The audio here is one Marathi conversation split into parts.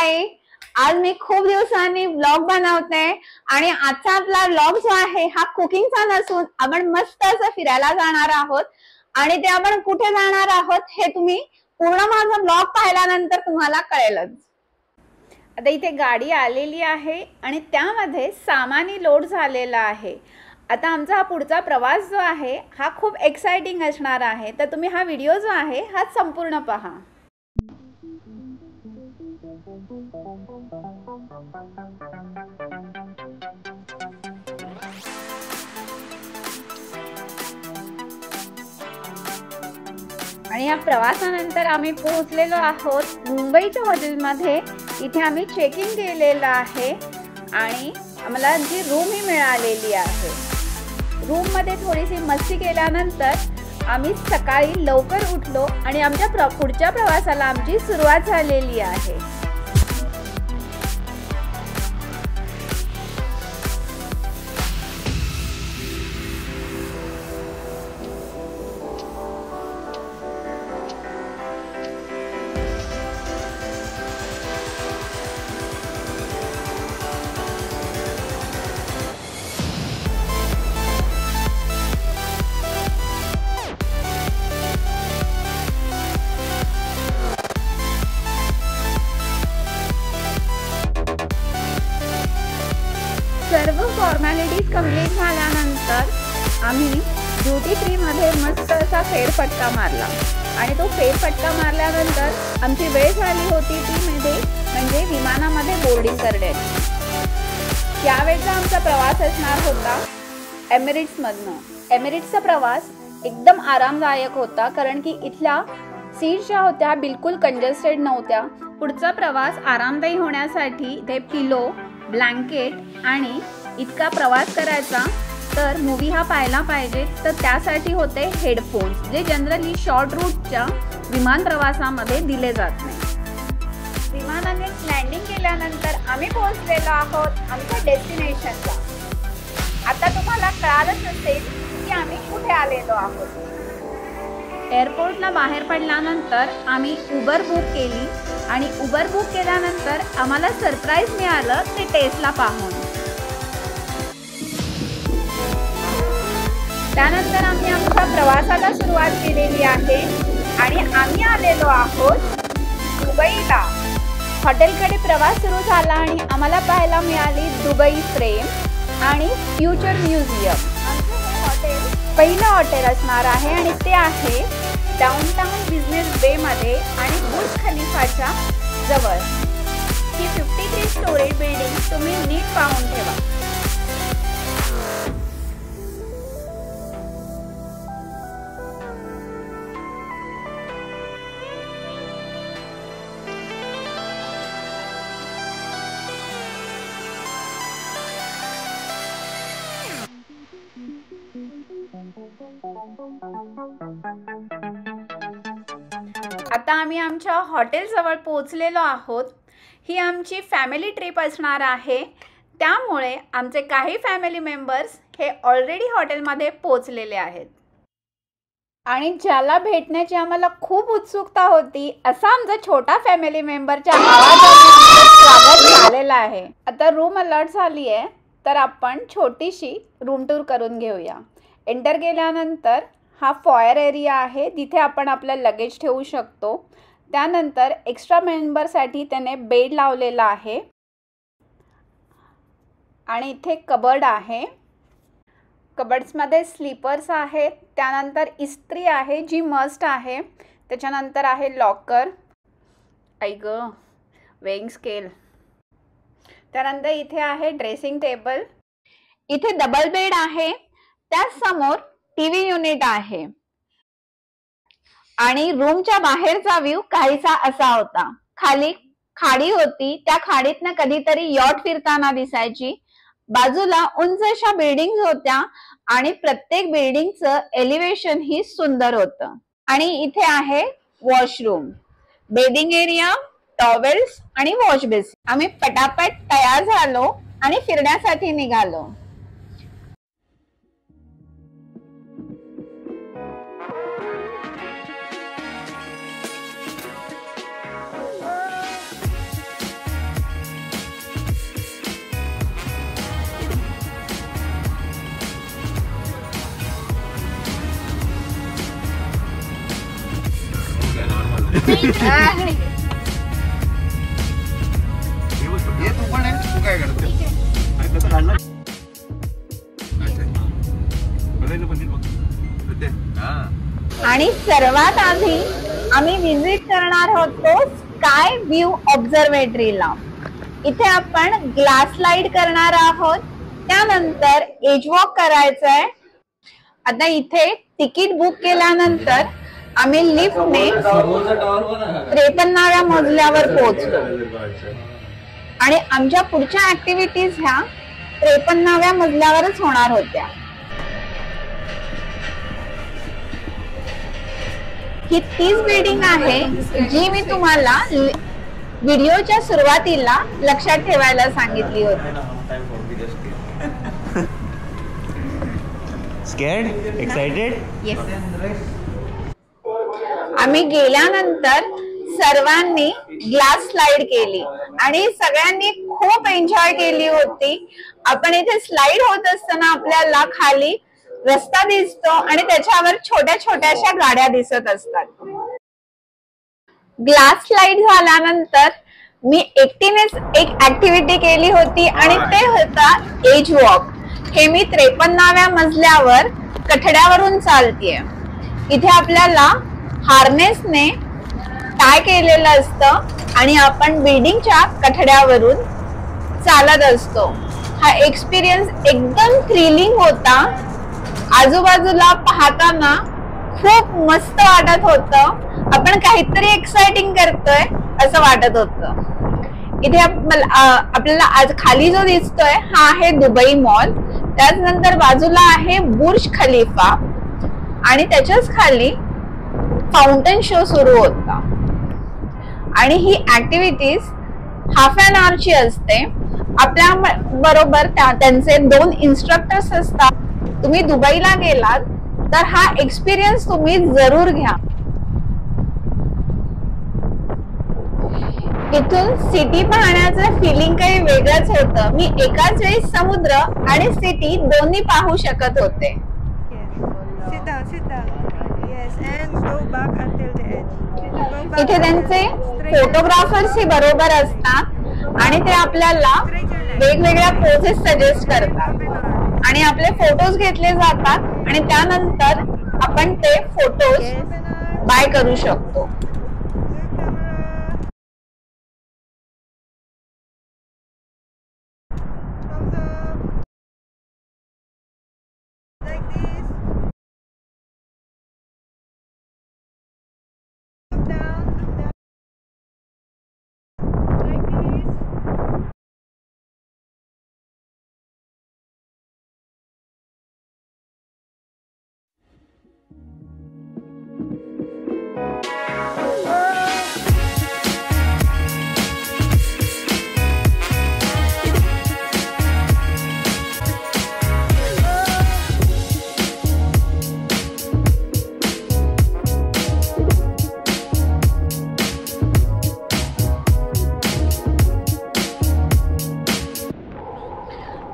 हाय, आज मी खूप दिवसांनी व्लॉग बनवते आणि आजचा आपला व्लॉग जो आहे हा कुकिंगचा नसून आपण मस्त असं फिरायला जाणार आहोत आणि ते आपण कुठे जाणार आहोत हे तुम्ही पूर्ण माझा व्लॉग पाहिल्यानंतर तुम्हाला कळेलच। आता इथे गाडी आलेली आहे आणि त्यामध्ये सामानी लोड झालेला आहे। आता आमचा हा पुढचा प्रवास जो आहे हा खूप एक्साइटिंग असणार आहे, तर तुम्ही हा व्हिडिओ जो आहे हा संपूर्ण पहा। आणि या प्रवासानंतर आम्ही पोहोचलेलो आहोत मुंबईच्या हॉटेलमध्ये। इथे आम्ही चेकिंग केलेलं आहे आणि आम्हाला जी रूम ही मिळालेली आहे। रूममध्ये थोडीशी मस्ती केल्यानंतर आम्ही सकाळी लवकर उठलो आणि आमच्या पुढच्या प्रवासाला आमची सुरुवात झालेली आहे। सर्व फॉर्मॅलिटीज कंप्लीट झाल्यानंतर आम्ही ड्युटी फ्रीमध्ये मस्त असा फेरफटका मारला आणि तो फेरफटका मारल्यानंतर आमची वेळ झाली होती ती म्हणजे विमानामध्ये बोर्डिंग करण्याची। यावेळेचा आमचा प्रवास असणार होता एमिरेट्समधनं। एमिरेट्सचा प्रवास एकदम आरामदायक होता कारण की इथल्या सीट्स ज्या होत्या बिलकुल कंजेस्टेड नव्हत्या। पुढचा प्रवास आरामदायी होण्यासाठी इथे पिलो, ब्लँकेट आणि इतका प्रवास करायचा तर मूवी हा पाहायला पाहिजे, तर त्यासाठी होते हेडफोन्स जे जनरली शॉर्ट रूटच्या विमान प्रवासामध्ये दिले जात नाही। विमानाने लँडिंग केल्यानंतर आम्ही पोहोचलेलो आहोत आमच्या डेस्टिनेशनला। आता तुम्हाला कळालंच असेल की आम्ही कुठे आलेलो आहोत। एअरपोर्टला बाहेर पडल्यानंतर आम्ही उबर बुक केली आणि उबर बुक केल्यानंतर आम्हाला सरप्राईज मिळालं ते टेस्ला पाहून। त्यानंतर आम्ही आमच्या प्रवासाला सुरुवात केलेली आहे आणि आम्ही आलेलो आहोत दुबईला। हॉटेलकडे प्रवास सुरू झाला आणि आम्हाला पाहायला मिळाली दुबई फ्रेम आणि फ्युचर म्युझियम। आमचं हे हॉटेल पहिलं हॉटेल असणार आहे आणि ते आहे डाउनटाउन बिझनेस बे मध्ये आणि बुर्ज खलिफाच्या जवळ। ही 53 स्टोरी बिल्डिंग तुम्ही नीट पाहून ठेवा। आता आम्ही आमच्या हॉटेल जवळ पोहोचलेलो आहोत। ही आमची फॅमिली ट्रिप असणार आहे, त्यामुळे आमचे काही फॅमिली मेंबर्स हे ऑलरेडी हॉटेलमध्ये पोहोचलेले आहेत आणि ज्याला भेटण्याची आम्हाला खूप उत्सुकता होती असा आमचा छोटा फॅमिली मेंबरच्या आवाजाने स्वागत झालेलं आहे। आता रूम अलॉट झाली आहे तर आपण छोटीशी रूम टूर करून घेऊया। एंटर केल्यानंतर हा फॉयर एरिया आहे, तिथे आपण आपलं लगेज ठेवू शकतो। त्यानंतर एक्स्ट्रा मेंबरसाठी त्याने बेड लावलेला आहे आणि इथे कबर्ड आहे। कबर्ड्समध्ये स्लीपर्स आहेत, त्यानंतर इस्त्री आहे जी मस्ट आहे, त्याच्यानंतर आहे लॉकर, वेइंग स्केल, त्यानंतर इथे आहे ड्रेसिंग टेबल, इथे डबल बेड आहे, त्याच समोर टीव्ही युनिट आहे आणि रूमच्या बाहेरचा व्ह्यू काहीसा असा होता। खाली खाडी होती, त्या खाडीतनं कधीतरी यॉट फिरताना दिसायची। बाजूला उंच अशा बिल्डिंग्स होत्या आणि प्रत्येक बिल्डिंगचं एलिव्हेशन ही सुंदर होतं। आणि इथे आहे वॉशरूम, बेडिंग एरिया, टॉवेल्स आणि वॉश बेसिन। आम्ही पटापट तयार झालो आणि फिरण्यासाठी निघालो। ये तू पण आहे, तू काय करते? आणि कसं काढणार? अच्छा. बघायचं पण नीट बघ. ते, हा. आणि सर्वात आधी आम्ही विजिट करणार होतो स्काय व्ह्यू ऑब्झर्वेटरीला. इथे आपण ग्लास लाईट करणार आहोत, त्यानंतर एज वॉक करायचंय. आता इथे तिकीट बुक केल्यानंतर आम्ही लिफ्टने 53व्या मजल्यावर पोहोचलो आणि आमच्या पुढच्या ऍक्टिव्हिटीज ह्या 53व्या मजल्यावरच होणार होत्या. ही तीच बिल्डिंग आहे जी मी तुम्हाला व्हिडिओच्या सुरुवातीला लक्षात ठेवायला सांगितली होती. Scared? Excited? आम्ही गेल्यानंतर सर्वांनी ग्लास स्लाइड केली आणि सगळ्यांनी खूप एन्जॉय केली होती. आपण इथे स्लाइड होत असताना आपल्याला खाली रस्ता दिसतो आणि त्याच्यावर छोट्या छोट्याशा गाड्या दिसत असतात. ग्लास स्लाइड झाल्यानंतर मी एकटीनेच एक ऍक्टिव्हिटी केली होती आणि ते होता एज वॉक. हे मी 53व्या मजल्यावर कठड्यावरून चालतीये. इथे आपल्याला हार्नेसने टाय केलेलं असतं आणि आपण बिल्डिंगच्या कठड्यावरून चालत असतो. हा एक्सपिरियन्स एकदम थ्रिलिंग होता. आजूबाजूला पाहताना खूप मस्त वाटत होतं. आपण काहीतरी एक्साइटिंग करतोय असं वाटत होतं. इथे आपल्याला आज खाली जो दिसतोय हा आहे दुबई मॉल. त्यानंतर बाजूला आहे बुर्ज खलिफा आणि त्याच्याच खाली फाउंटन शो सुरू होता. आणि ही ऍक्टिव्हिटीज हाफ एन आवरची असते. आपल्या बरोबर त्यांचे 2 इन्स्ट्रक्टर्स असतात. तुम्ही दुबईला गेलात तर हा एक्सपिरियन्स तुम्ही जरूर घ्या. इथून सिटी पाहण्याचं फिलिंग काही वेगळंच होतं. मी एकाच वेळी समुद्र आणि सिटी दोन्ही पाहू शकत होते. इथे त्यांचे फोटोग्राफर्स ही बरोबर असतात आणि ते आपल्याला वेगवेगळ्या पोजेस सजेस्ट करतात आणि आपले फोटोज घेतले जातात आणि त्यानंतर आपण ते फोटोज बाय करू शकतो.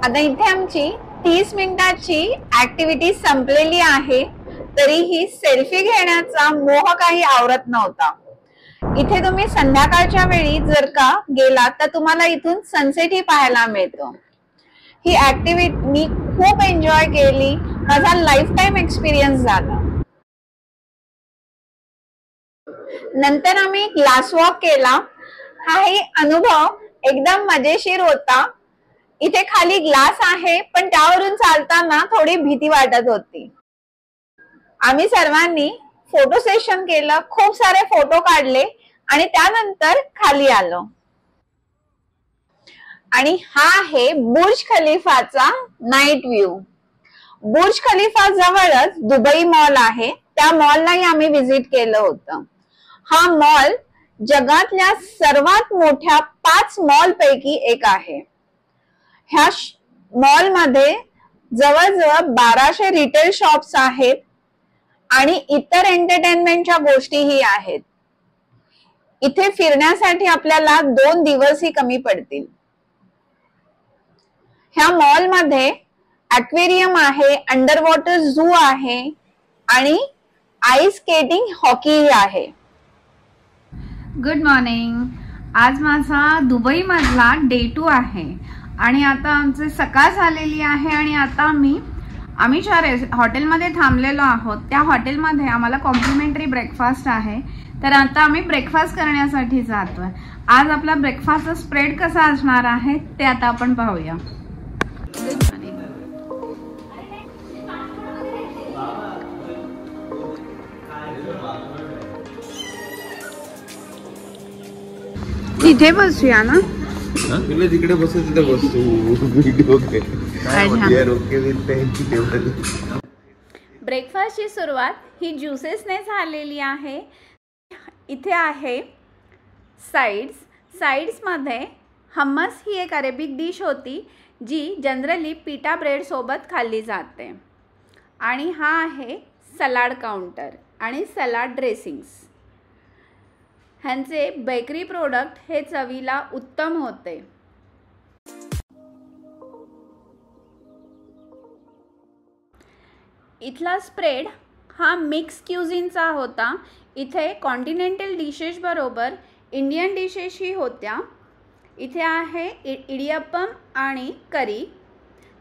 आता इथे आमची 30 मिनिटाची ऍक्टिव्हिटी संपलेली आहे. तरीही सेल्फी घेण्याचा मोह काही आवरत नव्हता. इथे तुम्ही संध्याकाळच्या वेळी जर का गेलात तर तुम्हाला इथून सनसेट ही पाहायला मिळतो. ही ऍक्टिव्हिटी मी खूप एन्जॉय केली. माझा लाईफ टाइम एक्सपिरियन्स झाला. नंतर आम्ही ग्लास वॉक केला. हाही अनुभव एकदम मजेशीर होता. इथे खाली ग्लास आहे पण त्यावरून चालताना थोडी भीती वाटत होती. आम्ही सर्वांनी फोटो सेशन केलं. खूप सारे फोटो काढले आणि त्यानंतर खाली आलो. आणि हा आहे बुर्ज खलिफाचा नाईट व्ह्यू. बुर्ज खलिफा जवळच दुबई मॉल आहे. त्या मॉललाही आम्ही व्हिजिट केलं होतं. हा मॉल जगातल्या सर्वात मोठ्या 5 मॉल पैकी एक आहे. ह्या मॉल मध्ये जवळजवळ 1200 रिटेल शॉप्स आहेत आणि इतर एंटरटेनमेंटच्या गोष्टीही आहेत. इथे फिरण्यासाठी आपल्याला 2 दिवसही कमी पडतील. ह्या मॉल मध्ये ॲक्वेरियम आहे, अंडर वॉटर झू आहे आणि आईस स्केटिंग हॉकी आहे. Good morning. आज माझा दुबईमधला डे 2 आहे आणि आता आमची सकाळ झालेली आहे आणि आता आम्ही ज्या हॉटेलमध्ये थांबलेलो आहोत त्या हॉटेलमध्ये आम्हाला कॉम्प्लिमेंटरी ब्रेकफास्ट आहे. तर आता आम्ही ब्रेकफास्ट करण्यासाठी जातोय. आज आपला ब्रेकफास्टचा स्प्रेड कसा असणार आहे ते आता आपण पाहूया. तिथे बसूया ना. तुला जिकडे बसू तिथे बसू. ब्रेकफास्टची सुरुवात ही ज्युसेसने झालेली आहे. इथे आहे साइड्समध्ये हम्मस ही एक अरेबिक डिश होती जी जनरली पिटा ब्रेड सोबत खाल्ली जाते. आणि हा आहे सलाड काउंटर आणि सलाड ड्रेसिंग्स. ह्यांचे बेकरी प्रोडक्ट हे चवीला उत्तम होते. इथला स्प्रेड हा मिक्स क्युझिनचा होता. इथे कॉन्टिनेंटल डिशेस बरोबर इंडियन डिशेसही होत्या. इथे आहे इडियप्पम आणि करी.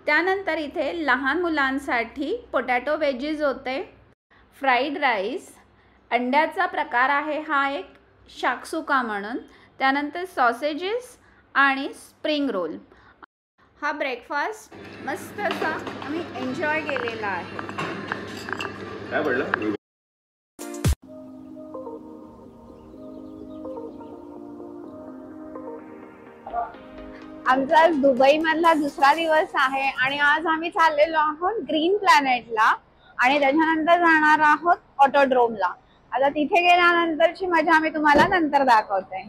त्यानंतर इथे लहान मुलांसाठी पोटॅटो वेजीज होते, फ्राईड राईस, अंड्याचा प्रकार आहे हा एक शाकसुका म्हणून, त्यानंतर सॉसेजेस आणि स्प्रिंग रोल. हा ब्रेकफास्ट मस्त असा आम्ही एन्जॉय केलेला आहे. काय पडलं? आमचा आज दुबईमधला दुसरा दिवस आहे आणि आज आम्ही चाललेलो आहोत ग्रीन प्लॅनेटला आणि त्याच्यानंतर जाणार आहोत ऑटोड्रोमला. आता तिथे गेल्यानंतरची मजा आम्ही तुम्हाला नंतर दाखवते.